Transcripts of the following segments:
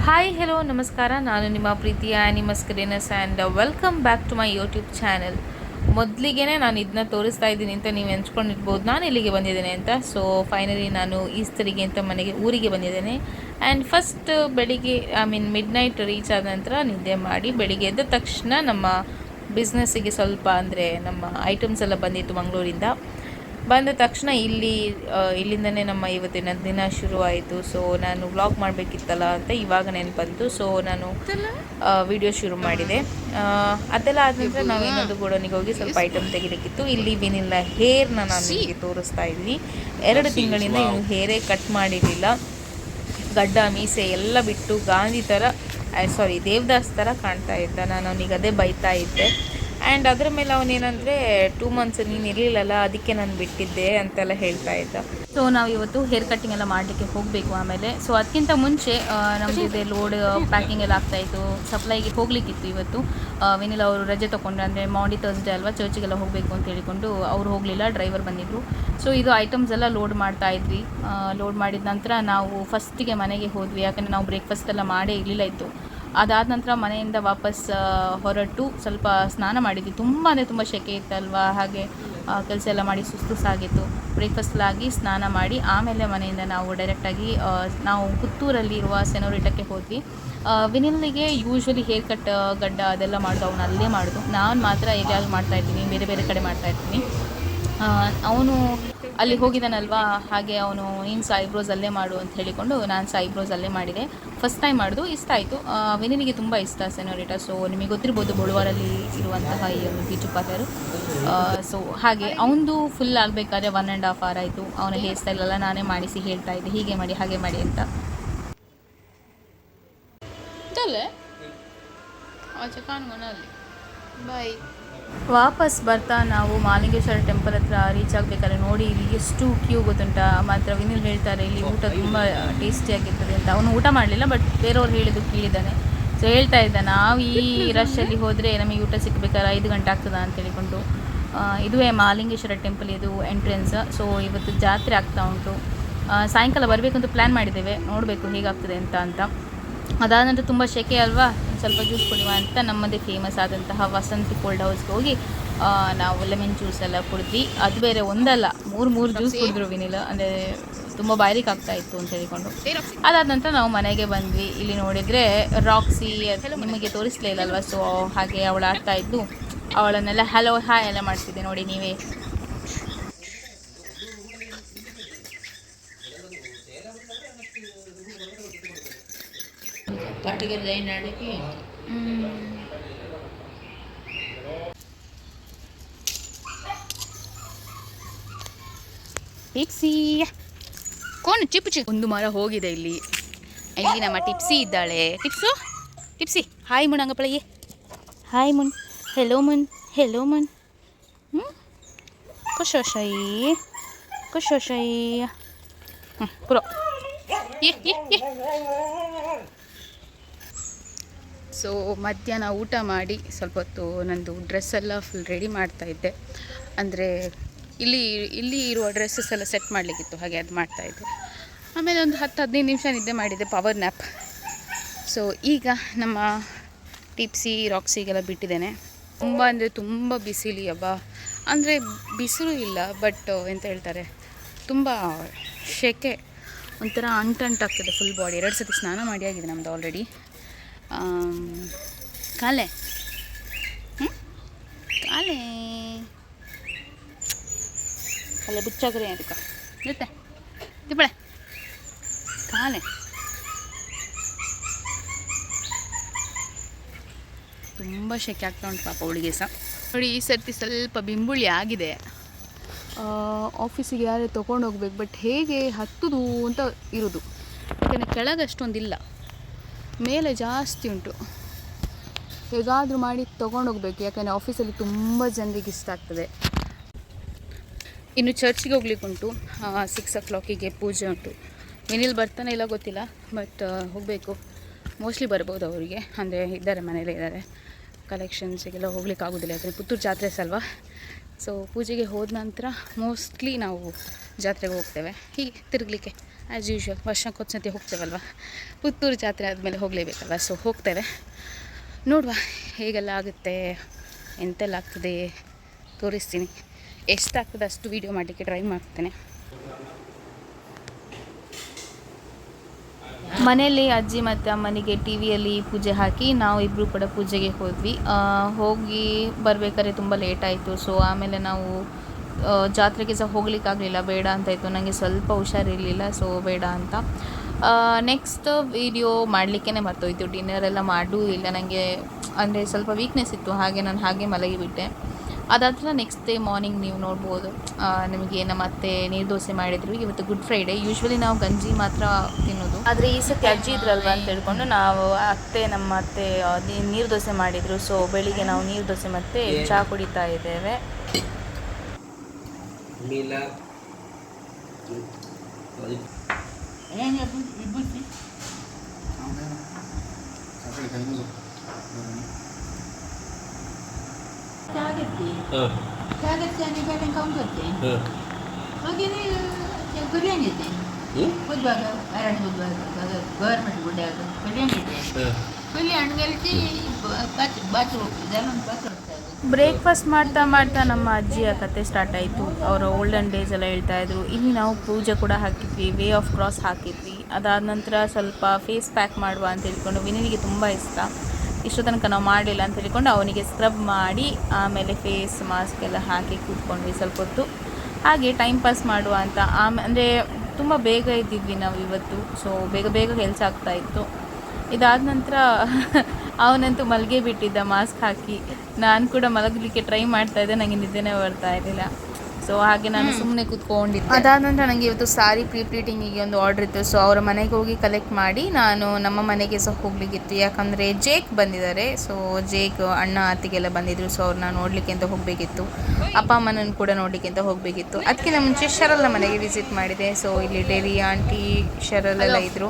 Hi hello ನಮಸ್ಕಾರ. ನಾನು ನಿಮ್ಮ ಪ್ರೀತಿಯ ಆ್ಯನಿಮಸ್ ಕ್ರೇನಸ್ and welcome back to my YouTube channel. ಮೊದಲಿಗೆ ನಾನು ಇದನ್ನ ತೋರಿಸ್ತಾ ಇದ್ದೀನಿ ಅಂತ ನೀವು ನೆನ್ಸ್ಕೊಂಡಿರ್ಬೋದು ನಾನು ಇಲ್ಲಿಗೆ ಬಂದಿದ್ದೇನೆ ಅಂತ. ಸೊ ಫೈನಲಿ ನಾನು ಈಸ್ಟರಿಗೆ ಅಂತ ಊರಿಗೆ ಬಂದಿದ್ದೇನೆ. ಆ್ಯಂಡ್ ಫಸ್ಟ್ ಬೆಳಿಗ್ಗೆ ಮಿಡ್ ನೈಟ್ ರೀಚ್ ಆದ ನಂತರ ನಿದ್ದೆ ಮಾಡಿ ಬೆಳಿಗ್ಗೆ ಎದ್ದ ತಕ್ಷಣ ನಮ್ಮ ಬಿಸ್ನೆಸ್ಸಿಗೆ ಸ್ವಲ್ಪ ಅಂದರೆ ನಮ್ಮ ಐಟಮ್ಸ್ ಎಲ್ಲ ಬಂದಿತ್ತು ಮಂಗಳೂರಿಂದ. ಬಂದ ತಕ್ಷಣ ಇಲ್ಲಿಂದನೇ ನಮ್ಮ ಇವತ್ತಿನ ದಿನ ಶುರುವಾಯಿತು. ಸೊ ನಾನು ವ್ಲಾಗ್ ಮಾಡಬೇಕಿತ್ತಲ್ಲ ಅಂತ ಇವಾಗ ನೆನಪು ಬಂತು. ಸೊ ನಾನು ವಿಡಿಯೋ ಶುರು ಮಾಡಿದೆ. ಅದೆಲ್ಲ ಆದ ನಂತರ ನಾವು ಇನ್ನೊಂದು ಗೋಡನಿಗೆ ಹೋಗಿ ಸ್ವಲ್ಪ ಐಟಮ್ ತೆಗಿಲಿಕ್ಕಿತ್ತು. ಇಲ್ಲಿ ವಿನಿಲ್ಲ ಹೇರ್ನ ನಾನು ನಿಮಗೆ ತೋರಿಸ್ತಾ ಇದ್ದೀನಿ. 2 ತಿಂಗಳಿಂದ ಇವನು ಹೇರೇ ಕಟ್ ಮಾಡಿರಲಿಲ್ಲ. ಗಡ್ಡ ಮೀಸೆ ಎಲ್ಲ ಬಿಟ್ಟು ಗಾಂಧಿ ಥರ ದೇವದಾಸ್ ಥರ ಕಾಣ್ತಾ ಇದ್ದ. ನಾನು ಅವನಿಗೆ ಅದೇ ಬೈತಾ ಇದ್ದೆ. ಆ್ಯಂಡ್ ಅದರ ಮೇಲೆ ಅವನೇನಂದರೆ 2 ಮಂತ್ಸ್ ನೀನು ಇರಲಿಲ್ಲಲ್ಲ ಅದಕ್ಕೆ ನಾನು ಬಿಟ್ಟಿದ್ದೆ ಅಂತೆಲ್ಲ ಹೇಳ್ತಾ ಇದ್ದ. ಸೊ ನಾವು ಇವತ್ತು ಹೇರ್ ಕಟ್ಟಿಂಗ್ ಎಲ್ಲ ಮಾಡಲಿಕ್ಕೆ ಹೋಗಬೇಕು ಆಮೇಲೆ. ಸೊ ಅದಕ್ಕಿಂತ ಮುಂಚೆ ನಮ್ಮದಿದೆ ಲೋಡ್ ಪ್ಯಾಕಿಂಗ್ ಎಲ್ಲ ಆಗ್ತಾಯಿತ್ತು. ಸಪ್ಲೈಗೆ ಹೋಗಲಿಕ್ಕಿತ್ತು ಇವತ್ತು. ವಿನಿಲ್ ಅವರು ರಜೆ ತೊಗೊಂಡ್ರೆ, ಅಂದರೆ ಮಾಂಡಿ ಥರ್ಸ್ಡೇ ಅಲ್ವಾ, ಚರ್ಚಿಗೆಲ್ಲ ಹೋಗಬೇಕು ಅಂತ ಹೇಳಿಕೊಂಡು ಅವ್ರು ಹೋಗಲಿಲ್ಲ, ಡ್ರೈವರ್ ಬಂದಿದ್ದರು. ಸೊ ಇದು ಐಟಮ್ಸ್ ಎಲ್ಲ ಲೋಡ್ ಮಾಡ್ತಾ ಇದ್ವಿ. ಲೋಡ್ ಮಾಡಿದ ನಂತರ ನಾವು ಫಸ್ಟಿಗೆ ಮನೆಗೆ ಹೋದ್ವಿ, ಯಾಕಂದರೆ ನಾವು ಬ್ರೇಕ್ಫಾಸ್ಟ್ ಎಲ್ಲ ಮಾಡೇ ಇರಲಿಲ್ಲ ಇತ್ತು. ಅದಾದ ನಂತರ ಮನೆಯಿಂದ ವಾಪಸ್ ಹೊರಟು ಸ್ವಲ್ಪ ಸ್ನಾನ ಮಾಡಿದ್ವಿ. ತುಂಬ ಸೆಕೆ ಇತ್ತಲ್ವ, ಹಾಗೆ ಕೆಲಸ ಎಲ್ಲ ಮಾಡಿ ಸುಸ್ತು ಸಾಗಿತ್ತು. ಬ್ರೇಕ್ಫಾಸ್ಟ್ಲಾಗಿ ಸ್ನಾನ ಮಾಡಿ ಆಮೇಲೆ ಮನೆಯಿಂದ ನಾವು ಡೈರೆಕ್ಟಾಗಿ ನಾವು ಪುತ್ತೂರಲ್ಲಿರುವ ಸೆನೋರಿಟಕ್ಕೆ ಹೋದ್ವಿ. ವಿನಿಲ್ಗೆ ಯೂಶ್ವಲಿ ಹೇರ್ ಕಟ್ ಗಡ್ಡ ಅದೆಲ್ಲ ಮಾಡೋದು ಅವನು ಅಲ್ಲೇ ಮಾಡೋದು. ನಾನು ಮಾತ್ರ ಎಲ್ಲಿಯಾದರೂ ಮಾಡ್ತಾಯಿರ್ತೀನಿ, ಬೇರೆ ಕಡೆ ಮಾಡ್ತಾಯಿರ್ತೀನಿ. ಅವನು ಅಲ್ಲಿ ಹೋಗಿದ್ದಾನಲ್ವಾ, ಹಾಗೆ ಅವನು ನೀನು ಐಬ್ರೋಸ್ ಅಲ್ಲೇ ಮಾಡು ಅಂತ ಹೇಳಿಕೊಂಡು ನಾನು ಐಬ್ರೋಸ್ ಅಲ್ಲೇ ಮಾಡಿದೆ. ಫಸ್ಟ್ ಟೈಮ್ ಮಾಡೋದು, ಇಷ್ಟ ಆಯಿತು. ವಿನಿನಿಗೆ ತುಂಬ ಇಷ್ಟ ಸೆನೋರಿಟಾ. ಸೊ ನಿಮಗೆ ಗೊತ್ತಿರ್ಬೋದು ಬಳುವಾರಲ್ಲಿ ಇರುವಂತಹ ಈ ಒಂದು ಬ್ಯೂಟಿ ಪಾರ್ಲರು. ಸೊ ಹಾಗೆ ಅವನದು ಫುಲ್ ಆಗಬೇಕಾದ್ರೆ 1.5 hour ಆಯಿತು. ಅವನ ಹೇರ್ ಸ್ಟೈಲೆಲ್ಲ ನಾನೇ ಮಾಡಿಸಿ ಹೇಳ್ತಾ ಇದ್ದೆ, ಹೀಗೆ ಮಾಡಿ ಹಾಗೆ ಮಾಡಿ ಅಂತ. ಬಾಯ್. ವಾಪಸ್ ಬರ್ತಾ ನಾವು ಮಾಲಿಂಗೇಶ್ವರ ಟೆಂಪಲ್ ಹತ್ರ ರೀಚ್ ಆಗಬೇಕಾದ್ರೆ ನೋಡಿ ಇಲ್ಲಿ ಎಷ್ಟು ಕ್ಯೂ ಗೊತ್ತುಂಟ. ಮಾತ್ರ ವಿನಿಲ್ ಹೇಳ್ತಾರೆ ಇಲ್ಲಿ ಊಟ ತುಂಬ ಟೇಸ್ಟಿಯಾಗಿರ್ತದೆ ಅಂತ. ಅವನು ಊಟ ಮಾಡಲಿಲ್ಲ, ಬಟ್ ಬೇರೆಯವ್ರು ಹೇಳಿದ್ದು ಕೇಳಿದ್ದಾನೆ. ಸೊ ಹೇಳ್ತಾ ಇದ್ದ, ನಾವು ಈ ರಶಲ್ಲಿ ಹೋದರೆ ನಮಗೆ ಊಟ ಸಿಗಬೇಕಾದ್ರೆ 5 ಗಂಟೆ ಆಗ್ತದೆ ಅಂತ ಹೇಳಿಕೊಂಡು. ಇದುವೇ ಮಾಲಿಂಗೇಶ್ವರ ಟೆಂಪಲ್, ಇದು ಎಂಟ್ರೆನ್ಸ್. ಸೊ ಇವತ್ತು ಜಾತ್ರೆ ಆಗ್ತಾ ಉಂಟು. ಸಾಯಂಕಾಲ ಬರಬೇಕಂತ ಪ್ಲ್ಯಾನ್ ಮಾಡಿದ್ದೇವೆ, ನೋಡಬೇಕು ಹೇಗಾಗ್ತದೆ ಅಂತ. ಅದಾದ ನಂತರ ತುಂಬ ಸೆಕೆ ಅಲ್ವಾ, ಸ್ವಲ್ಪ ಜ್ಯೂಸ್ ಕುಡಿಯುವ ಅಂತ ನಮ್ಮದೇ ಫೇಮಸ್ ಆದಂತಹ ವಸಂತಿ ಕೋಲ್ಡ್ ಹೌಸ್ಗೆ ಹೋಗಿ ನಾವು ಲೆಮನ್ ಜ್ಯೂಸ್ ಎಲ್ಲ ಕುಡಿದ್ವಿ. ಅದು ಬೇರೆ ಒಂದಲ್ಲ 3 ಜ್ಯೂಸ್ ಕುಡಿದ್ರು ವಿನಿಲ್, ಅಂದರೆ ತುಂಬ ಬಾಯ್ಲಿಕ್ಕೆ ಆಗ್ತಾಯಿತ್ತು ಅಂತ ಹೇಳಿಕೊಂಡು. ಅದಾದ ನಂತರ ನಾವು ಮನೆಗೆ ಬಂದ್ವಿ. ಇಲ್ಲಿ ನೋಡಿದರೆ ರಾಕ್ಸಿ ನಿಮಗೆ ತೋರಿಸಲೇ ಇಲ್ಲಲ್ವ, ಸೊ ಹಾಗೆ ಅವಳು ಆಡ್ತಾ ಇದ್ದು ಅವಳನ್ನೆಲ್ಲ ಹಲೋ ಹಾಯ್ ಎಲ್ಲ ಮಾಡ್ತಿದ್ದೆ ನೋಡಿ ನೀವೇ. ಪಟ್ಟಿಗೆ ಲೈನ್ ಆಡಿಕೆ ಟಿಪ್ಸಿ ಕೋನು ಚಿಪ್ಪು ಒಂದು ಮರ ಹೋಗಿದೆ ಇಲ್ಲಿ ನಮ್ಮ ಟಿಪ್ಸಿ ಇದ್ದಾಳೆ. ಟಿಪ್ಸಿ ಹಾಯ್ ಮುನ್ ಅಂಗಪ್ಪಳಿಗೆ ಹಾಯ್ ಮುನ್, ಹೆಲೋ ಮುನ್ ಖುಷೋಶಾಯಿ ಪುರೋ ಸೊ ಮಧ್ಯಾಹ್ನ ಊಟ ಮಾಡಿ ಸ್ವಲ್ಪ ಹೊತ್ತು ನಂದು ಡ್ರೆಸ್ಸೆಲ್ಲ ಫುಲ್ ರೆಡಿ ಮಾಡ್ತಾಯಿದ್ದೆ. ಅಂದರೆ ಇಲ್ಲಿ ಇರುವ ಡ್ರೆಸ್ಸಸ್ ಎಲ್ಲ ಸೆಟ್ ಮಾಡಲಿಕ್ಕಿತ್ತು, ಹಾಗೆ ಅದು ಮಾಡ್ತಾಯಿದ್ದೆ. ಆಮೇಲೆ ಒಂದು 10-15 ನಿಮಿಷ ನಿದ್ದೆ ಮಾಡಿದ್ದೆ, ಪವರ್ ನ್ಯಾಪ್. ಸೊ ಈಗ ನಮ್ಮ ಟಿಪ್ಸಿ ರಾಕ್ಸಿಗೆಲ್ಲ ಬಿಟ್ಟಿದ್ದೇನೆ. ತುಂಬ ಅಂದರೆ ತುಂಬ ಬಿಸಿಲಿ ಹಬ್ಬ, ಅಂದರೆ ಬಿಸಿಲು ಇಲ್ಲ, ಬಟ್ ಎಂತ ಹೇಳ್ತಾರೆ, ತುಂಬ ಸೆಕೆ, ಒಂಥರ ಅಂಟಾಗ್ತದೆ ಫುಲ್ ಬಾಡಿ. 2 ಸತಿ ಸ್ನಾನ ಮಾಡಿ ಆಗಿದೆ ನಮ್ಮದು ಆಲ್ರೆಡಿ. ಕಾಲೆ ಅಲ್ಲೇ ಬಿಚ್ಚಾಗ್ರೆ ಅದಕ್ಕೆ ಇರುತ್ತೆ ತಿಪ್ಪಳೆ ಕಾಲೆ. ತುಂಬ ಶೆಕೆ ಆಗ್ತಾ ಉಂಟು ಪಾಪ ಅವಳಿಗೆ ಸಹ. ನೋಡಿ ಈ ಸರ್ತಿ ಸ್ವಲ್ಪ ಬಿಂಬುಳಿ ಆಗಿದೆ. ಆಫೀಸಿಗೆ ಯಾರೇ ತೊಗೊಂಡು ಹೋಗ್ಬೇಕು, ಬಟ್ ಹೇಗೆ ಹತ್ತುದು ಅಂತ ಇರೋದು, ಯಾಕೆಂದರೆ ಕೆಳಗೆ ಅಷ್ಟೊಂದಿಲ್ಲ, ಮೇಲೆ ಜಾಸ್ತಿ ಉಂಟು. ಹೇಗಾದರೂ ಮಾಡಿ ತೊಗೊಂಡೋಗ್ಬೇಕು, ಯಾಕಂದರೆ ಆಫೀಸಲ್ಲಿ ತುಂಬ ಜನರಿಗೆ ಇಷ್ಟ ಆಗ್ತದೆ. ಇನ್ನು ಚರ್ಚಿಗೆ ಹೋಗ್ಲಿಕ್ಕೆ ಉಂಟು. 6 o'clock ಪೂಜೆ ಉಂಟು. ವಿನಿಲ್ ಬರ್ತಾನೆ ಇಲ್ಲ ಗೊತ್ತಿಲ್ಲ, ಬಟ್ ಹೋಗಬೇಕು. ಮೋಸ್ಟ್ಲಿ ಬರ್ಬೋದು ಅವರಿಗೆ, ಅಂದರೆ ಇದ್ದಾರೆ, ಮನೇಲೇ ಇದ್ದಾರೆ. ಕಲೆಕ್ಷನ್ಸಿಗೆಲ್ಲ ಹೋಗ್ಲಿಕ್ಕೆ ಆಗೋದಿಲ್ಲ, ಯಾಕಂದರೆ ಪುತ್ತೂರು ಜಾತ್ರೆ ಸಲ್ವಾ. ಸೊ ಪೂಜೆಗೆ ಹೋದ ನಂತರ ಮೋಸ್ಟ್ಲಿ ನಾವು ಜಾತ್ರೆಗೆ ಹೋಗ್ತೇವೆ, ಹೀಗೆ ತಿರುಗಲಿಕ್ಕೆ ಆ್ಯಸ್ ಯೂಶ್ವಲ್ ವರ್ಷಕ್ಕೊಂದ್ಸತಿ ಹೋಗ್ತೇವಲ್ವ, ಪುತ್ತೂರು ಜಾತ್ರೆ ಆದಮೇಲೆ ಹೋಗಲೇಬೇಕಲ್ವ, ಸೊ ಹೋಗ್ತೇವೆ. ನೋಡುವ ಹೇಗೆಲ್ಲ ಆಗುತ್ತೆ, ಎಂತೆಲ್ಲ ಆಗ್ತದೆ ತೋರಿಸ್ತೀನಿ. ಎಷ್ಟಾಗ್ತದೆ ಅಷ್ಟು ವೀಡಿಯೋ ಮಾಡಲಿಕ್ಕೆ ಟ್ರೈ ಮಾಡ್ತೇನೆ. ಮನೆಯಲ್ಲಿ ಅಜ್ಜಿ ಮತ್ತು ಅಮ್ಮನಿಗೆ ಟಿ ವಿಯಲ್ಲಿ ಪೂಜೆ ಹಾಕಿ ನಾವು ಇಬ್ಬರು ಕೂಡ ಪೂಜೆಗೆ ಹೋದ್ವಿ. ಹೋಗಿ ಬರಬೇಕಾದ್ರೆ ತುಂಬ ಲೇಟ್ ಆಯಿತು. ಸೊ ಆಮೇಲೆ ನಾವು ಜಾತ್ರೆಗೆ ಸಹ ಹೋಗ್ಲಿಕ್ಕಾಗಲಿಲ್ಲ, ಬೇಡ ಅಂತ ಇತ್ತು. ನನಗೆ ಸ್ವಲ್ಪ ಹುಷಾರಿರಲಿಲ್ಲ, ಸೊ ಬೇಡ ಅಂತ. Next video ಮಾಡಲಿಕ್ಕೇ ಮರ್ತೋಯ್ತು. ಡಿನ್ನರೆಲ್ಲ ಮಾಡೂ ಇಲ್ಲ ನನಗೆ, ಅಂದರೆ ಸ್ವಲ್ಪ ವೀಕ್ನೆಸ್ ಇತ್ತು, ಹಾಗೆ ನಾನು ಹಾಗೆ ಮಲಗಿಬಿಟ್ಟೆ. ಅದಾದ ನೆಕ್ಸ್ಟ್ ಡೇ ಮಾರ್ನಿಂಗ್ ನೀವು ನೋಡ್ಬೋದು, ನಮಗೆ ನಮ್ಮ ಅತ್ತೆ ನೀರು ದೋಸೆ ಮಾಡಿದರು. ಇವತ್ತು ಗುಡ್ ಫ್ರೈಡೇ, ಯೂಶ್ವಲಿ ನಾವು ಗಂಜಿ ಮಾತ್ರ ತಿನ್ನೋದು, ಆದರೆ ಈ ಸತಿ ಅಜ್ಜಿ ಇದ್ರಲ್ವ ಅಂತ ಹೇಳ್ಕೊಂಡು ನಮ್ಮ ಅತ್ತೆ ನೀರು ದೋಸೆ ಮಾಡಿದರು. ಸೊ ಬೆಳಿಗ್ಗೆ ನಾವು ನೀರು ದೋಸೆ ಮತ್ತು ಚಹಾ ಕುಡಿತಾ ಇದ್ದೇವೆ. ಬಿರಿಯಾನಿ ಇದೆ, ಬುಧವಾರ ಗವರ್ಮೆಂಟ್ ಗುಡ್ಡ ಬಿರಿಯಾನಿ ಇದೆ. ಬ್ರೇಕ್ಫಾಸ್ಟ್ ಮಾಡ್ತಾ ಮಾಡ್ತಾ ನಮ್ಮ ಅಜ್ಜಿಯ ಕತೆ ಸ್ಟಾರ್ಟ್ ಆಯಿತು. ಅವರ ಓಲ್ಡನ್ ಡೇಸ್ ಎಲ್ಲ ಹೇಳ್ತಾಯಿದ್ರು. ಇಲ್ಲಿ ನಾವು ಪೂಜೆ ಕೂಡ ಹಾಕಿದ್ವಿ, ವೇ ಆಫ್ ಕ್ರಾಸ್ ಹಾಕಿದ್ವಿ. ಅದಾದ ನಂತರ ಸ್ವಲ್ಪ ಫೇಸ್ ಪ್ಯಾಕ್ ಮಾಡುವ ಅಂತ ಹೇಳ್ಕೊಂಡು, ವಿನಿಲಿಗೆ ತುಂಬ ಇಷ್ಟ, ಇಷ್ಟು ತನಕ ನಾವು ಮಾಡಿಲ್ಲ ಅಂತ ಹೇಳ್ಕೊಂಡು ಅವನಿಗೆ ಸ್ಕ್ರಬ್ ಮಾಡಿ ಆಮೇಲೆ ಫೇಸ್ ಮಾಸ್ಕ್ ಎಲ್ಲ ಹಾಕಿ ಕೂತ್ಕೊಂಡ್ವಿ ಸ್ವಲ್ಪ ಹೊತ್ತು, ಹಾಗೆ ಟೈಮ್ ಪಾಸ್ ಮಾಡುವ ಅಂತ. ಅಂದರೆ ತುಂಬ ಬೇಗ ಇದ್ದಿದ್ವಿ ನಾವು ಇವತ್ತು, ಸೊ ಬೇಗ ಬೇಗ ಕೆಲಸ ಆಗ್ತಾಯಿತ್ತು. ಇದಾದ ನಂತರ ಅವನಂತೂ ಮಲಗೇ ಬಿಟ್ಟಿದ್ದ ಮಾಸ್ಕ್ ಹಾಕಿ. ನಾನು ಕೂಡ ಮಲಗಲಿಕ್ಕೆ ಟ್ರೈ ಮಾಡ್ತಾಯಿದ್ದೆ, ನನಗೆ ನಿದ್ದೆನೇ ಬರ್ತಾ ಇರಲಿಲ್ಲ. ಸೊ ಹಾಗೆ ನಾನು ಸುಮ್ಮನೆ ಕೂತ್ಕೊಂಡಿದ್ದೆ. ಅದಾದ ನಂತರ ನನಗೆ ಇವತ್ತು ಸಾರಿ ಪ್ಲೀಟಿಂಗಿಗೆ ಒಂದು ಆರ್ಡ್ರ್ ಇತ್ತು. ಸೊ ಅವರ ಮನೆಗೆ ಹೋಗಿ ಕಲೆಕ್ಟ್ ಮಾಡಿ ನಾನು ನಮ್ಮ ಮನೆಗೆ ಸಹ ಹೋಗ್ಲಿಕ್ಕಿತ್ತು, ಯಾಕಂದರೆ ಜೇಕ್ ಬಂದಿದ್ದಾರೆ. ಸೊ ಜೇಕ್ ಅಣ್ಣ ಅತ್ತಿಗೆಲ್ಲ ಬಂದಿದ್ರು. ಸೊ ಅವ್ರನ್ನ ನೋಡಲಿಕ್ಕೆ ಅಂತ ಹೋಗಬೇಕಿತ್ತು, ಅಪ್ಪ ಅಮ್ಮನನ್ನು ಕೂಡ ನೋಡಲಿಕ್ಕೆ ಅಂತ ಹೋಗಬೇಕಿತ್ತು. ಅದಕ್ಕಿಂತ ಮುಂಚೆ ಶರಲ್ನ ಮನೆಗೆ ವಿಸಿಟ್ ಮಾಡಿದೆ. ಸೊ ಇಲ್ಲಿ ಡೇರಿ ಆಂಟಿ ಶರಲೆಲ್ಲ ಇದ್ದರು.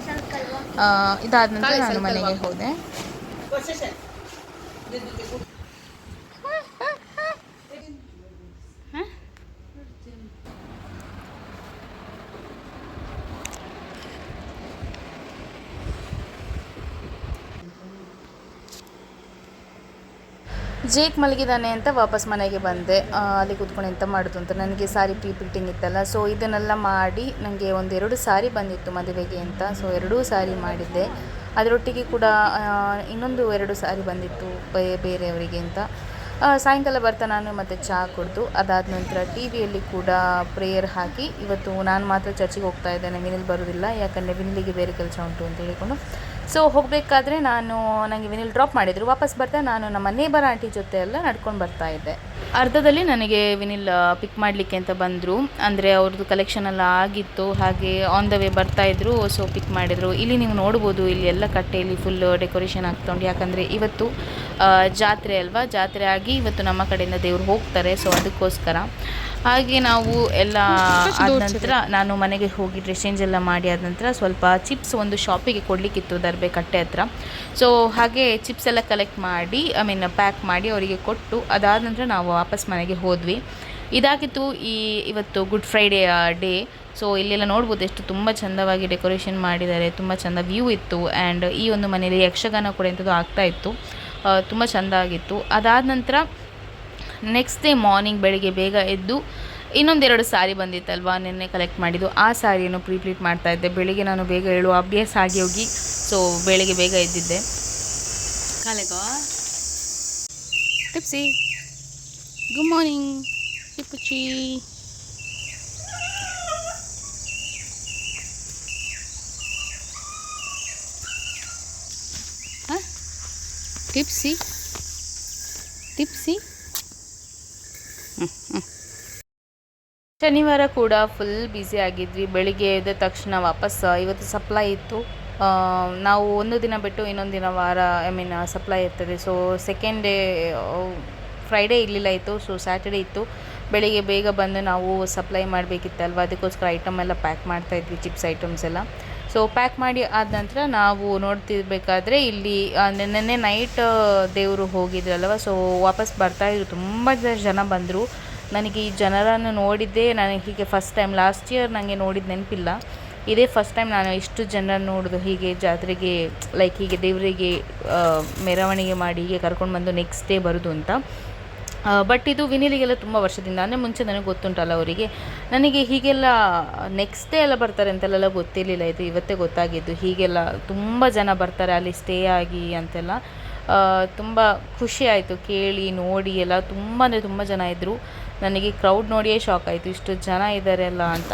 ಇದಾದ ನಂತರ ನಾನು ಮನೆಗೆ ಹೋದೆ. ಜೇಕ್ ಮಲಗಿದ್ದಾನೆ ಅಂತ ವಾಪಸ್ ಮನೆಗೆ ಬಂದೆ. ಅಲ್ಲಿ ಕೂತ್ಕೊಂಡು ಎಂತ ಮಾಡೋದು ಅಂತ, ನನಗೆ ಸಾರಿ ಪ್ಲೀಟಿಂಗ್ ಇತ್ತಲ್ಲ. ಸೊ ಇದನ್ನೆಲ್ಲ ಮಾಡಿ ನನಗೆ 1-2 ಸಾರಿ ಬಂದಿತ್ತು ಮದುವೆಗೆ ಅಂತ. ಸೊ 2 ಸಾರಿ ಮಾಡಿದ್ದೆ. ಅದರೊಟ್ಟಿಗೆ ಕೂಡ ಇನ್ನೊಂದು 2 ಸಾರಿ ಬಂದಿತ್ತು ಬೇರೆಯವರಿಗೆ ಅಂತ. ಸಾಯಂಕಾಲ ಬರ್ತಾ ನಾನು ಮತ್ತು ಚಹಾ ಕುಡಿದು, ಅದಾದ ನಂತರ ಟಿ ವಿಯಲ್ಲಿ ಕೂಡ ಪ್ರೇಯರ್ ಹಾಕಿ, ಇವತ್ತು ನಾನು ಮಾತ್ರ ಚರ್ಚಿಗೆ ಹೋಗ್ತಾ ಇದ್ದೇನೆ, ವಿನಿಲ್ ಬರೋದಿಲ್ಲ, ಯಾಕಂದರೆ ವಿನಿಲಿಗೆ ಬೇರೆ ಕೆಲಸ ಉಂಟು ಅಂತ ಹೇಳಿಕೊಂಡು. ಸೊ ಹೋಗಬೇಕಾದ್ರೆ ನನಗೆ ವಿನಿಲ್ ಡ್ರಾಪ್ ಮಾಡಿದರು. ವಾಪಸ್ ಬರ್ತಾ ನಾನು ನಮ್ಮ ನೇಬರ್ ಆಂಟಿ ಜೊತೆ ಎಲ್ಲ ನಡ್ಕೊಂಡು ಬರ್ತಾ ಇದ್ದೆ. ಅರ್ಧದಲ್ಲಿ ನನಗೆ ವಿನಿಲ್ ಪಿಕ್ ಮಾಡಲಿಕ್ಕೆ ಅಂತ ಬಂದರು, ಅಂದರೆ ಅವ್ರದ್ದು ಕಲೆಕ್ಷನ್ ಎಲ್ಲ ಆಗಿತ್ತು, ಹಾಗೆ ಆನ್ ದ ವೇ ಬರ್ತಾಯಿದ್ರು. ಸೊ ಪಿಕ್ ಮಾಡಿದರು. ಇಲ್ಲಿ ನೀವು ನೋಡ್ಬೋದು, ಇಲ್ಲಿ ಎಲ್ಲ ಕಟ್ಟೆಯಲ್ಲಿ ಫುಲ್ ಡೆಕೋರೇಷನ್ ಆಗ್ತಾ ಉಂಟು, ಯಾಕಂದರೆ ಇವತ್ತು ಜಾತ್ರೆ ಅಲ್ವಾ, ಜಾತ್ರೆ ಆಗಿ ಇವತ್ತು ನಮ್ಮ ಕಡೆಯಿಂದ ದೇವ್ರು ಹೋಗ್ತಾರೆ. ಸೊ ಅದಕ್ಕೋಸ್ಕರ ಹಾಗೆ ನಾವು ಎಲ್ಲ ಆದ ನಂತರ ನಾನು ಮನೆಗೆ ಹೋಗಿ ಡ್ರೆಸ್ ಚೇಂಜ್ ಎಲ್ಲ ಮಾಡಿ ಆದ ನಂತರ ಸ್ವಲ್ಪ ಚಿಪ್ಸ್ ಒಂದು ಶಾಪಿಗೆ ಕೊಡಲಿಕ್ಕಿತ್ತು ದರ್ಬೆ ಕಟ್ಟೆ ಹತ್ರ. ಸೊ ಹಾಗೆ ಚಿಪ್ಸ್ ಎಲ್ಲ ಕಲೆಕ್ಟ್ ಮಾಡಿ ಪ್ಯಾಕ್ ಮಾಡಿ ಅವರಿಗೆ ಕೊಟ್ಟು, ಅದಾದ ನಂತರ ನಾವು ವಾಪಸ್ ಮನೆಗೆ ಹೋದ್ವಿ. ಇದಾಗಿತ್ತು ಇವತ್ತು ಗುಡ್ ಫ್ರೈಡೇ ಡೇ. ಸೊ ಇಲ್ಲೆಲ್ಲ ನೋಡ್ಬೋದು ಎಷ್ಟು ತುಂಬ ಚೆಂದವಾಗಿ ಡೆಕೋರೇಷನ್ ಮಾಡಿದ್ದಾರೆ, ತುಂಬ ಚೆಂದ ವ್ಯೂ ಇತ್ತು. ಆ್ಯಂಡ್ ಈ ಒಂದು ಮನೆಯಲ್ಲಿ ಯಕ್ಷಗಾನ ಕೂಡ ಎಂಥದ್ದು ಆಗ್ತಾಯಿತ್ತು, ತುಂಬ ಚೆಂದ ಆಗಿತ್ತು. ಅದಾದ ನಂತರ ನೆಕ್ಸ್ಟ್ ಡೇ ಮಾರ್ನಿಂಗ್ ಬೆಳಿಗ್ಗೆ ಬೇಗ ಎದ್ದು ಇನ್ನೊಂದೆರಡು ಸಾರಿ ಬಂದಿತ್ತಲ್ವ ನಿನ್ನೆ ಕಲೆಕ್ಟ್ ಮಾಡಿದ್ದು, ಆ ಸಾರಿಯನ್ನು ಪ್ಲೀಟ್ ಮಾಡ್ತಾಯಿದ್ದೆ. ಬೆಳಿಗ್ಗೆ ನಾನು ಬೇಗ ಹೇಳುವ ಅಭ್ಯಾಸ ಆಗಿ ಹೋಗಿ, ಸೊ ಬೆಳಿಗ್ಗೆ ಬೇಗ ಎದ್ದಿದ್ದೆ. ಕಾಲೆಗೋ ಟಿಪ್ಸಿ, ಗುಡ್ ಮಾರ್ನಿಂಗ್ ಟಿಪ್ಪುಚಿ. ಟಿಪ್ಸಿ ಟಿಪ್ಸಿ. ಶನಿವಾರ ಕೂಡ ಫುಲ್ ಬ್ಯುಸಿ ಆಗಿದ್ವಿ. ಬೆಳಿಗ್ಗೆ ಎದ್ದ ತಕ್ಷಣ ವಾಪಸ್ ಇವತ್ತು ಸಪ್ಲೈ ಇತ್ತು. ನಾವು ಒಂದು ದಿನ ಬಿಟ್ಟು ಇನ್ನೊಂದು ದಿನ ಸಪ್ಲೈ ಇರ್ತದೆ. ಸೊ ಸೆಕೆಂಡ್ ಡೇ ಫ್ರೈಡೇ ಇರಲಿಲ್ಲ ಇತ್ತು, ಸೊ ಸ್ಯಾಟರ್ಡೇ ಇತ್ತು. ಬೆಳಿಗ್ಗೆ ಬೇಗ ಬಂದು ನಾವು ಸಪ್ಲೈ ಮಾಡಬೇಕಿತ್ತಲ್ವ, ಅದಕ್ಕೋಸ್ಕರ ಐಟಮ್ ಎಲ್ಲ ಪ್ಯಾಕ್ ಮಾಡ್ತಾಯಿದ್ವಿ, ಚಿಪ್ಸ್ ಐಟಮ್ಸ್ ಎಲ್ಲ. ಸೊ ಪ್ಯಾಕ್ ಮಾಡಿ ಆದ ನಂತರ ನಾವು ನೋಡ್ತಿರ್ಬೇಕಾದ್ರೆ ಇಲ್ಲಿ ನೆನ್ನೆ ನೈಟ್ ದೇವರು ಹೋಗಿದ್ರಲ್ವ, ಸೊ ವಾಪಸ್ ಬರ್ತಾಯಿದ್ರು. ತುಂಬ ಜನ ಬಂದರು. ನನಗೆ ಈ ಜನರನ್ನು ನೋಡಿದ್ದೇ ನನಗೆ ಹೀಗೆ ಫಸ್ಟ್ ಟೈಮ್. ಲಾಸ್ಟ್ ಇಯರ್ ನನಗೆ ನೋಡಿದ ನೆನಪಿಲ್ಲ. ಇದೇ ಫಸ್ಟ್ ಟೈಮ್ ನಾನು ಇಷ್ಟು ಜನ ನೋಡೋದು, ಹೀಗೆ ಜಾತ್ರೆಗೆ ಲೈಕ್ ಹೀಗೆ ದೇವರಿಗೆ ಮೆರವಣಿಗೆ ಮಾಡಿ ಹೀಗೆ ಕರ್ಕೊಂಡು ಬಂದು ನೆಕ್ಸ್ಟ್ ಡೇ ಬರೋದು ಅಂತ. ಬಟ್ ಇದು ವಿನಿಲಿಗೆಲ್ಲ ತುಂಬ ವರ್ಷದಿಂದ, ಅಂದರೆ ಮುಂಚೆ ನನಗೆ ಗೊತ್ತುಂಟಲ್ಲ ಅವರಿಗೆ. ನನಗೆ ಹೀಗೆಲ್ಲ ನೆಕ್ಸ್ಟ್ ಡೇ ಎಲ್ಲ ಬರ್ತಾರೆ ಅಂತೆಲ್ಲ ಗೊತ್ತಿರಲಿಲ್ಲ, ಇದು ಇವತ್ತೇ ಗೊತ್ತಾಗಿದ್ದು. ಹೀಗೆಲ್ಲ ತುಂಬ ಜನ ಬರ್ತಾರೆ ಅಲ್ಲಿ ಸ್ಟೇ ಆಗಿ ಅಂತೆಲ್ಲ. ತುಂಬ ಖುಷಿ ಆಯಿತು ಕೇಳಿ ನೋಡಿ ಎಲ್ಲ. ತುಂಬ ಅಂದರೆ ತುಂಬ ಜನ ಇದ್ದರು. ನನಗೆ ಕ್ರೌಡ್ ನೋಡಿಯೇ ಶಾಕ್ ಆಯಿತು, ಇಷ್ಟು ಜನ ಇದ್ದಾರೆ ಅಲ್ಲ ಅಂತ.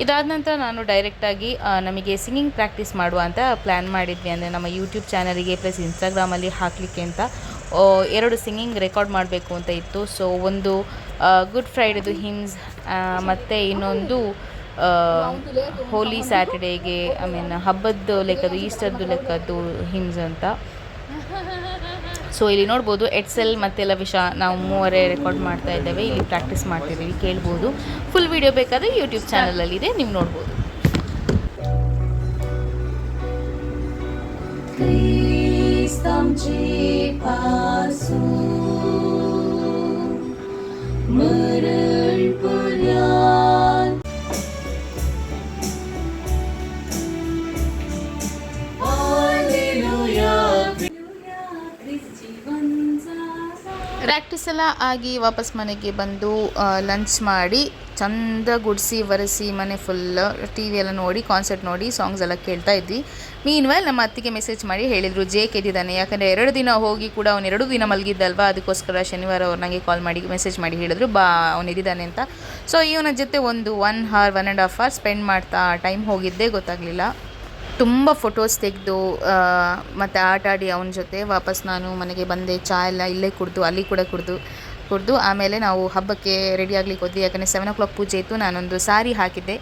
ಇದಾದ ನಂತರ ನಾನು ಡೈರೆಕ್ಟಾಗಿ ನಮಗೆ ಸಿಂಗಿಂಗ್ ಪ್ರಾಕ್ಟೀಸ್ ಮಾಡುವ ಅಂತ ಪ್ಲ್ಯಾನ್ ಮಾಡಿದ್ವಿ. ಅಂದರೆ ನಮ್ಮ ಯೂಟ್ಯೂಬ್ ಚಾನಲಿಗೆ ಪ್ಲಸ್ ಇನ್ಸ್ಟಾಗ್ರಾಮಲ್ಲಿ ಹಾಕಲಿಕ್ಕೆ ಅಂತ 2 ಸಿಂಗಿಂಗ್ ರೆಕಾರ್ಡ್ ಮಾಡಬೇಕು ಅಂತ ಇತ್ತು. ಸೊ ಒಂದು ಗುಡ್ ಫ್ರೈಡೇದು ಹಿಮ್ಸ್, ಮತ್ತು ಇನ್ನೊಂದು ಹೋಲಿ ಸ್ಯಾಟರ್ಡೇಗೆ ಹಬ್ಬದ ಲೆಕ್ಕದ್ದು, ಈಸ್ಟರ್ದು ಲೆಕ್ಕದ್ದು ಹಿಮ್ಸ್ ಅಂತ. ಸೊ ಇಲ್ಲಿ ನೋಡ್ಬೋದು ಎಡ್ಸೆಲ್ ಮತ್ತು ಲವಿಶಾ ನಾವು 3 ರೆಕಾರ್ಡ್ ಮಾಡ್ತಾ ಇದ್ದೇವೆ, ಇಲ್ಲಿ ಪ್ರಾಕ್ಟೀಸ್ ಮಾಡ್ತಿದ್ದೀವಿ, ಕೇಳ್ಬೋದು. ಫುಲ್ ವಿಡಿಯೋ ಬೇಕಾದರೆ ಯೂಟ್ಯೂಬ್ ಚಾನಲಲ್ಲಿದೆ, ನೀವು ನೋಡ್ಬೋದು. ಪ್ರಾಕ್ಟೀಸ್ ಎಲ್ಲ ಆಗಿ ವಾಪಸ್ ಮನೆಗೆ ಬಂದು ಲಂಚ್ ಮಾಡಿ ಚಂದ ಗುಡಿಸಿ ಒರೆಸಿ ಮನೆ ಫುಲ್ ಟಿ ವಿ ಎಲ್ಲ ನೋಡಿ, ಕಾನ್ಸರ್ಟ್ ನೋಡಿ, ಸಾಂಗ್ಸ್ ಎಲ್ಲ ಕೇಳ್ತಾ ಇದ್ವಿ. ಮೀನ್ವೈಲ್ ನಮ್ಮ ಅತ್ತಿಗೆ ಮೆಸೇಜ್ ಮಾಡಿ ಹೇಳಿದರು ಜೇ ಕೆದ್ದಿದ್ದಾನೆ. ಯಾಕಂದರೆ 2 ದಿನ ಹೋಗಿ ಕೂಡ ಅವನು 2 ದಿನ ಮಲಗಿದ್ದಲ್ವ, ಅದಕ್ಕೋಸ್ಕರ ಶನಿವಾರ ಅವ್ರು ನನಗೆ ಕಾಲ್ ಮಾಡಿ ಮೆಸೇಜ್ ಮಾಡಿ ಹೇಳಿದ್ರು ಬಾ ಅವನಿದ್ದಾನೆ ಅಂತ. ಸೊ ಇವನ ಜೊತೆ 1.5 ಅವರ್ ಸ್ಪೆಂಡ್ ಮಾಡ್ತಾ ಟೈಮ್ ಹೋಗಿದ್ದೇ ಗೊತ್ತಾಗಲಿಲ್ಲ. ತುಂಬ ಫೋಟೋಸ್ ತೆಗೆದು ಮತ್ತು ಆಟ ಆಡಿ ಅವನ ಜೊತೆ ವಾಪಸ್ ನಾನು ಮನೆಗೆ ಬಂದೆ. ಚಹಾ ಎಲ್ಲ ಇಲ್ಲೇ ಕುಡಿದು ಅಲ್ಲಿ ಕೂಡ ಕುಡಿದು ಆಮೇಲೆ ನಾವು ಹಬ್ಬಕ್ಕೆ ರೆಡಿ ಆಗ್ಲಿಕ್ಕೆ ಹೋದ್ವಿ. ಯಾಕಂದರೆ 7 o'clock ಪೂಜೆ ಇತ್ತು. ನಾನೊಂದು ಸಾರಿ ಹಾಕಿದ್ದೆ.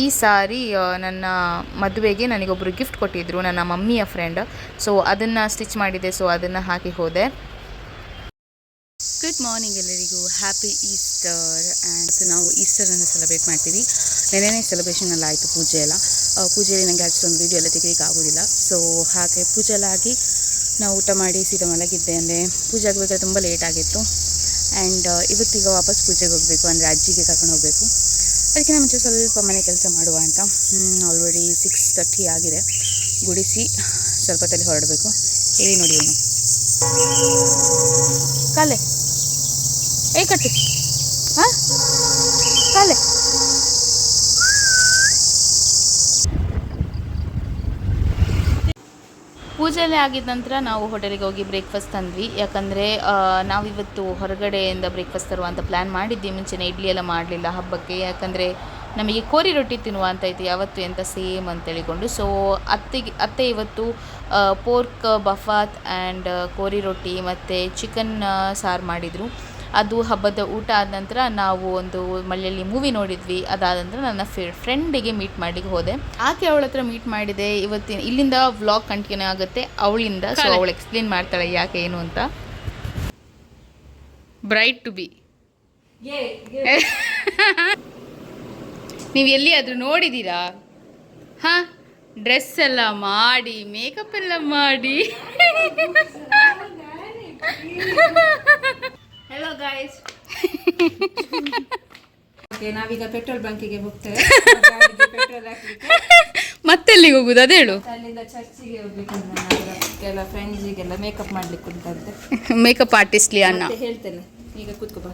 ಈ ಸಾರಿ ನನ್ನ ಮದುವೆಗೆ ನನಗೊಬ್ಬರು ಗಿಫ್ಟ್ ಕೊಟ್ಟಿದ್ದರು, ನನ್ನ ಮಮ್ಮಿಯ ಫ್ರೆಂಡ್. ಸೊ ಅದನ್ನು ಸ್ಟಿಚ್ ಮಾಡಿದ್ದೆ. ಸೊ ಅದನ್ನು ಹಾಕಿ ಹೋದೆ. ಗುಡ್ ಮಾರ್ನಿಂಗ್ ಎಲ್ಲರಿಗೂ, ಹ್ಯಾಪಿ ಈಸ್ಟರ್. ಆ್ಯಂಡ್ ನಾವು ಈಸ್ಟರನ್ನು ಸೆಲೆಬ್ರೇಟ್ ಮಾಡ್ತೀವಿ. ನೆನ್ನೆನೇ ಸೆಲೆಬ್ರೇಷನ್ ಎಲ್ಲ ಆಯಿತು, ಪೂಜೆ ಎಲ್ಲ. ಪೂಜೆಯಲ್ಲಿ ನನಗೆ ಅಷ್ಟೊಂದು ವೀಡಿಯೋ ಎಲ್ಲ ತೆಗಿಲಿಕ್ಕೆ ಆಗೋದಿಲ್ಲ. ಸೊ ಹಾಗೆ ಪೂಜೆ ಎಲ್ಲ ಆಗಿ ನಾವು ಊಟ ಮಾಡಿ ಸೀದಾ ಮಲಗಿದ್ದೆ. ಅಂದರೆ ಪೂಜೆ ಆಗಬೇಕಾದ್ರೆ ತುಂಬ ಲೇಟ್ ಆಗಿತ್ತು. ಆ್ಯಂಡ್ ಇವತ್ತೀಗ ವಾಪಸ್ ಪೂಜೆಗೆ ಹೋಗಬೇಕು, ಅಂದರೆ ಅಜ್ಜಿಗೆ ಕರ್ಕೊಂಡು ಹೋಗಬೇಕು. ಅದಕ್ಕಿಂತ ಮುಂಚೆ ಸ್ವಲ್ಪ ಮನೆ ಕೆಲಸ ಮಾಡುವ ಅಂತ. ಆಲ್ರೆಡಿ 6:30 ಆಗಿದೆ. ಗುಡಿಸಿ ಸ್ವಲ್ಪ ತಲೆ ಹೊರಡಬೇಕು. ಹೇಳಿ ನೋಡಿ ಅವನು ಕಾಲೆ ಕಟ್ಟಿ ಹಾಂ ಕಾಲೆ. ಪೂಜೆಯಲ್ಲೇ ಆಗಿದ ನಂತರ ನಾವು ಹೋಟೆಲಿಗೆ ಹೋಗಿ ಬ್ರೇಕ್ಫಾಸ್ಟ್ ತಂದ್ವಿ. ಯಾಕಂದರೆ ನಾವಿವತ್ತು ಹೊರಗಡೆಯಿಂದ ಬ್ರೇಕ್ಫಾಸ್ಟ್ ತರುವಂಥ ಪ್ಲ್ಯಾನ್ ಮಾಡಿದ್ವಿ. ಮುಂಚೆನೇ ಇಡ್ಲಿ ಎಲ್ಲ ಮಾಡಲಿಲ್ಲ ಹಬ್ಬಕ್ಕೆ. ಯಾಕಂದರೆ ನಮಗೆ ಕೋರಿ ರೊಟ್ಟಿ ತಿನ್ನುವ ಅಂತ ಇತ್ತು, ಯಾವತ್ತು ಅಂತ ಸೇಮ್ ಅಂತೇಳಿಕೊಂಡು. ಸೊ ಅತ್ತೆ ಇವತ್ತು ಪೋರ್ಕ್ ಬಫಾತ್ ಆ್ಯಂಡ್ ಕೋರಿ ರೊಟ್ಟಿ ಮತ್ತು ಚಿಕನ್ ಸಾರು ಮಾಡಿದರು. ಅದು ಹಬ್ಬದ ಊಟ ಆದ ನಂತರ ನಾವು ಒಂದು ಮಳೆಯಲ್ಲಿ ಮೂವಿ ನೋಡಿದ್ವಿ. ಅದಾದ ನಂತರ ನನ್ನ ಫ್ರೆಂಡಿಗೆ ಮೀಟ್ ಮಾಡಲಿಕ್ಕೆ ಹೋದೆ. ಆಕೆ ಅವಳ ಹತ್ರ ಮೀಟ್ ಮಾಡಿದೆ. ಇಲ್ಲಿಂದ ವ್ಲಾಗ್ ಕಂಟಿನ್ಯೂ ಆಗುತ್ತೆ ಅವಳಿಂದ. ಸೊ ಅವಳು ಎಕ್ಸ್ಪ್ಲೇನ್ ಮಾಡ್ತಾಳೆ ಯಾಕೆ ಏನು ಅಂತ. ಬ್ರೈಟ್ ಟು ಬಿ ನೀವು ಎಲ್ಲಿಯಾದರೂ ನೋಡಿದ್ದೀರಾ? ಹಾಂ, ಡ್ರೆಸ್ ಎಲ್ಲ ಮಾಡಿ, ಮೇಕಪ್ ಎಲ್ಲ ಮಾಡಿ. Hello guys. ನಾವೀಗ ಪೆಟ್ರೋಲ್ ಬಂಕಿಗೆ ಹೋಗ್ತೇವೆ. ಪೆಟ್ರೋಲ್ ಹಾಕ್ಲಿಕ್ಕೆ ಮತ್ತೆಲ್ಲಿಗೆ ಹೋಗುದು ಅದು ಹೇಳು. ಅಲ್ಲಿಂದ ಚರ್ಚಿಗೆ ಹೋಗ್ಬೇಕು. ಕೆಲ ಫ್ರೆಂಡ್ಸಿಗೆಲ್ಲ ಮೇಕಪ್ ಮಾಡ್ಲಿಕ್ಕೆ ಉಂಟಂತೆ. ಮೇಕಪ್ ಆರ್ಟಿಸ್ಟ್ಲಿ ಅಣ್ಣ ಹೇಳ್ತೇನೆ, ಈಗ ಕೂತ್ಕೋ ಬಾ.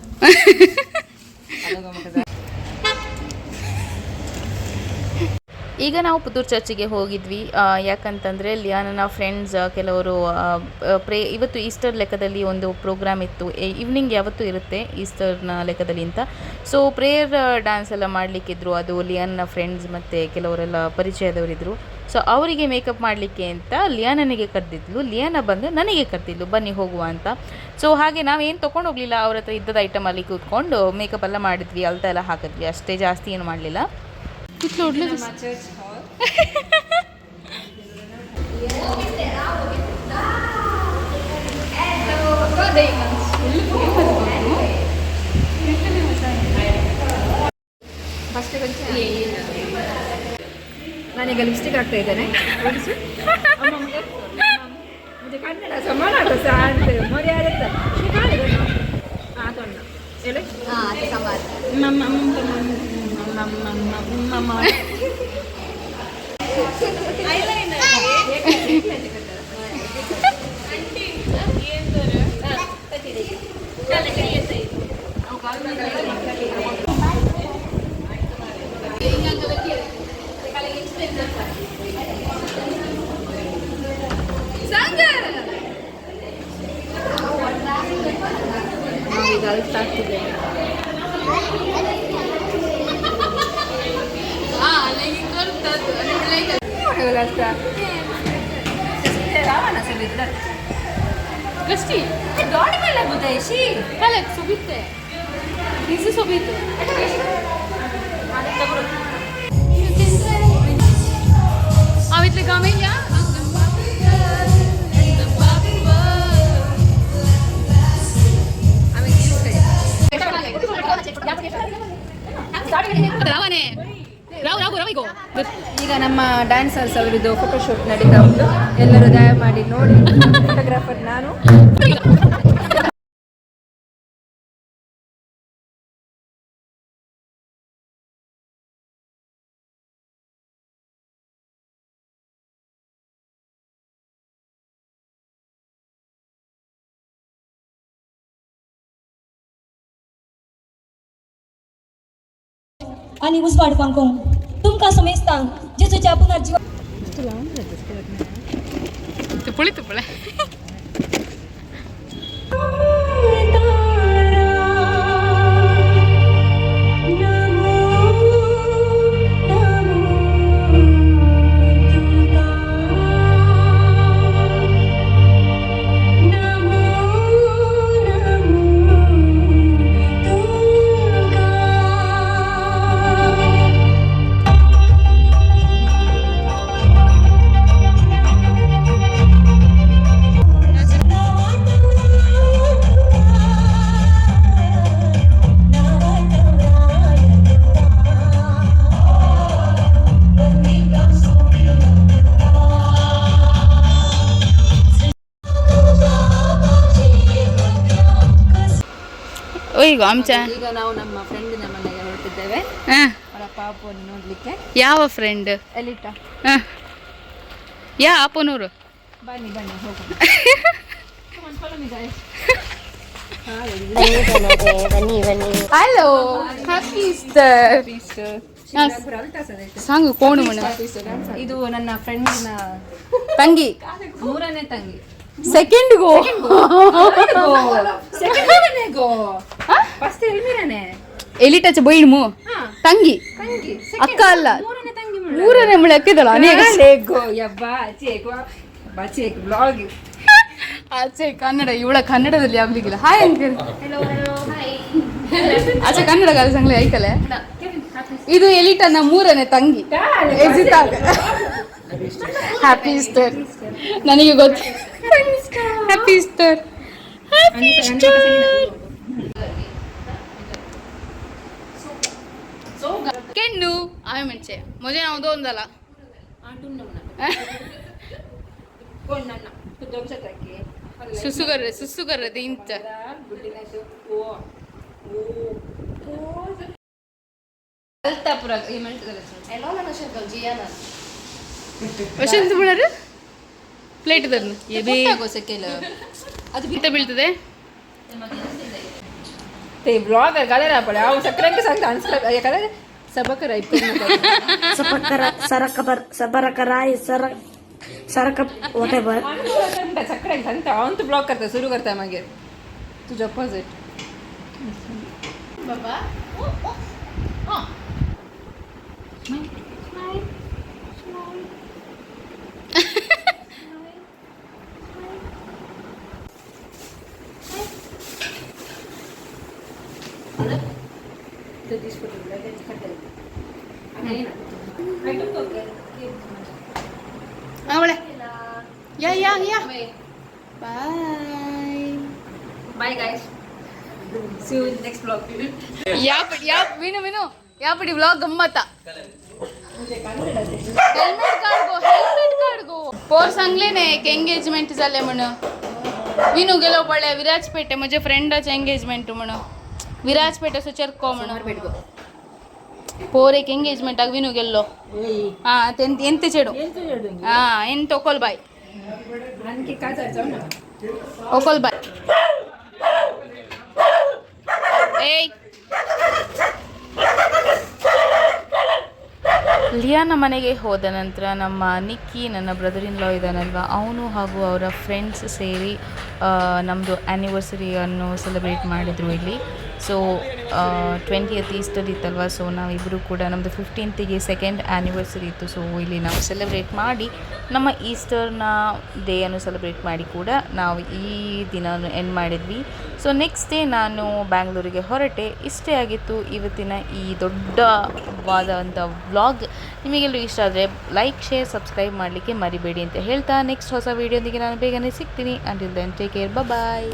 ಈಗ ನಾವು ಪುತ್ತೂರು ಚರ್ಚಿಗೆ ಹೋಗಿದ್ವಿ. ಯಾಕಂತಂದರೆ ಲಿಯಾನನ ಫ್ರೆಂಡ್ಸ್ ಕೆಲವರು ಇವತ್ತು ಈಸ್ಟರ್ ಲೆಕ್ಕದಲ್ಲಿ ಒಂದು ಪ್ರೋಗ್ರಾಮ್ ಇತ್ತು. ಈವ್ನಿಂಗ್ ಯಾವತ್ತೂ ಇರುತ್ತೆ ಈಸ್ಟರ್ನ ಲೆಕ್ಕದಲ್ಲಿ ಅಂತ. ಸೊ ಪ್ರೇಯರ್ ಡ್ಯಾನ್ಸ್ ಎಲ್ಲ ಮಾಡಲಿಕ್ಕಿದ್ರು. ಅದು ಲಿಯಾನನ ಫ್ರೆಂಡ್ಸ್ ಮತ್ತು ಕೆಲವರೆಲ್ಲ ಪರಿಚಯದವರಿದ್ದರು. ಸೊ ಅವರಿಗೆ ಮೇಕಪ್ ಮಾಡಲಿಕ್ಕೆ ಅಂತ ಲಿಯಾನನಿಗೆ ಕರೆದಿದ್ಲು. ಲಿಯಾನ ಬಂದು ನನಗೆ ಕರೆದಿದ್ಲು, ಬನ್ನಿ ಹೋಗುವ ಅಂತ. ಸೊ ಹಾಗೆ ನಾವೇನು ತೊಗೊಂಡು ಹೋಗಲಿಲ್ಲ, ಅವ್ರ ಹತ್ರ ಇದ್ದದ ಐಟಮಲ್ಲಿ ಕೂತ್ಕೊಂಡು ಮೇಕಪ್ ಎಲ್ಲ ಮಾಡಿದ್ವಿ, ಅಲ್ತಾ ಎಲ್ಲ ಹಾಕಿದ್ವಿ, ಅಷ್ಟೇ, ಜಾಸ್ತಿ ಏನು ಮಾಡಲಿಲ್ಲ. ನಮ್ಮ ಚರ್ಚ್ ಹಾಲ್. ನಾನೀಗ ಲಿಪ್ಸ್ಟಿಕ್ ಹಾಕ್ತಾ ಇದ್ದೇನೆ. मुझे कन्नड़ समानार्थ साथ मर्यादा शिकाले हां तो एले हां ते समाज मम्मा मम्मा मम्मा मम्मा ಕಲ್ತಾಗ್ತಿದೆ. रावण असेल इथलं कष्टी डॉट मला बुदायशी काय सोबीत इझी सोबीत हांव इतले कामेल या ರಾವಣೆ ರಾವ್ ರಾವ್ ರವಿಗೋ ಈಗ ನಮ್ಮ ಡ್ಯಾನ್ಸರ್ಸ್ ಅವರಿದ್ದು ಫೋಟೋಶೂಟ್ ನಡೀತಾ ಉಂಟು. ಎಲ್ಲರೂ ದಯಮಾಡಿ ನೋಡಿ. ಫೋಟೋಗ್ರಾಫರ್ ನಾನು. आणि उसवाड पांकों तुमका समेस्ता जेजूच्या पुनर्जीवन ತುಪ್ಪಳಿ ತುಪ್ಪಳೆ ಈಗ ಆಮಚಾ ಈಗ ನಾವು ನಮ್ಮ ಫ್ರೆಂಡಿನ ಮನೆಗೆ ಹೊರಟಿದ್ದೇವೆ. ಅವಳ ಪಾಪವನ್ನು ನೋಡ್ಲಿಕ್ಕೆ. ಯಾವ ಫ್ರೆಂಡ್? ಎಲಿಟಾ. ಯಾ ಅಪ್ಪನೂರು. ಬನ್ನಿ ಬನ್ನಿ ಹೋಗೋಣ. Hello happy Easter. ಸಾಂಗು ಕೋಣು ಮನ ಇದು ನನ್ನ ಫ್ರೆಂಡಿನ ತಂಗಿ, 3ನೇ ತಂಗಿ. ಸೆಕೆಂಡ್ಗೋ ಫಸ್ಟ್ ಎಲ್ಮಿರಾನೆ ಎಲಿಟಚ ಬೈಡ್ಮು ತಂಗಿ ಅಕ್ಕ ಅಲ್ಲ 3ನೇ ಮಳೆ ಅಕ್ಕಿದಳ ಆಚೆ ಕನ್ನಡ ಇವಳ ಕನ್ನಡದಲ್ಲಿ ಆಗ್ಲಿಕ್ಕಿಲ್ಲ. Hi uncle. ಆಚೆ ಕನ್ನಡ ಕಾಲ ಸಂಗ್ಲೆ ಐಕಲೆ. ಇದು ಎಲಿಟನ 3ನೇ ತಂಗಿ ಎಜಿತಾಗ. Happy Easter. ನನಗೆ ಗೊತ್ತು. Happy Easter. Happy Easter. ಕೆನ್ನು ಆమె మంచి मुझे ना दो ఉండాల ಸುಸುಗರ್ರೆ ದಿಂಚ ವಸಂತ ಬಿಡರು ಪ್ಲೇಟ್ ತರ್ನು ಅದು ಬಿತ್ತ ಬೀಳ್ತದೆ. ते ब्लॉगर घालायला पडे अहो सगळ्यांना सांगता आन्सर एखादा सबक राईट सबरकराय सरक व्हॉटएव्हर सगळ्यांना सांगता अवून तू ब्लॉग करता सुरू करता मागीर तुझं अपोजिट बाबा ಅವಳೆ yeah yeah yeah bye bye guys see you in next blog या विनु यापडी व्लॉग गम्मत हेल्मेट काढगो पोर सांगले ना एक एंगेजमेंट झाले म्हण विनू गेलो पडले विराजपेठे म्हणजे फ्रेंडाचे एंगेजमेंट म्हण विराजपेठेचो चर्को म्हण पोर एक एंगेजमेंट आग विनू गेल्लो हा ಎಂತ ಚೆಡು ಹಾ ಎಂತ ಒಕೊಲ್ ಬಾಯ್ आणखी काय जायचं ना ಒಕೊಲ್ ಬಾಯ್ ಏಯ್ ದಿಯಾನ ಮನೆಗೆ ಹೋದ ನಂತರ ನಮ್ಮ ನಿಕ್ಕಿ ನನ್ನ ಬ್ರದರ್ ಇನ್ ಲಾ ಇದ್ದಾನಲ್ವ ಅವನು ಹಾಗೂ ಅವರ ಫ್ರೆಂಡ್ಸ್ ಸೇರಿ ನಮ್ಮದು ಆ್ಯನಿವರ್ಸರಿಯನ್ನು ಸೆಲೆಬ್ರೇಟ್ ಮಾಡಿದರು ಇಲ್ಲಿ. ಸೊ 20th ಈಸ್ಟರ್ ಇತ್ತಲ್ವ, ಸೊ ನಾವಿಬ್ಬರು ಕೂಡ ನಮ್ಮದು 15th ಸೆಕೆಂಡ್ ಆ್ಯನಿವರ್ಸರಿ ಇತ್ತು. ಸೊ ಇಲ್ಲಿ ನಾವು ಸೆಲೆಬ್ರೇಟ್ ಮಾಡಿ ನಮ್ಮ ಈಸ್ಟರ್ನ ಡೇಯನ್ನು ಸೆಲೆಬ್ರೇಟ್ ಮಾಡಿ ಕೂಡ ನಾವು ಈ ದಿನವನ್ನು ಎಂಡ್ ಮಾಡಿದ್ವಿ. ಸೊ ನೆಕ್ಸ್ಟ್ ಡೇ ನಾನು ಬ್ಯಾಂಗ್ಳೂರಿಗೆ ಹೊರಟೆ. ಇಷ್ಟೇ ಆಗಿತ್ತು ಇವತ್ತಿನ ಈ ದೊಡ್ಡವಾದಂಥ ವ್ಲಾಗ್. ನಿಮಗೆಲ್ಲರೂ ಇಷ್ಟ ಆದರೆ ಲೈಕ್, ಶೇರ್, ಸಬ್ಸ್ಕ್ರೈಬ್ ಮಾಡಲಿಕ್ಕೆ ಮರಿಬೇಡಿ ಅಂತ ಹೇಳ್ತಾ ನೆಕ್ಸ್ಟ್ ಹೊಸ ವೀಡಿಯೋದೊಂದಿಗೆ ನಾನು ಬೇಗನೆ ಸಿಗ್ತೀನಿ. ಅಂಟಿಲ್ ದೆನ್ ಟೇಕ್ ಕೇರ್, ಬಾಯ್.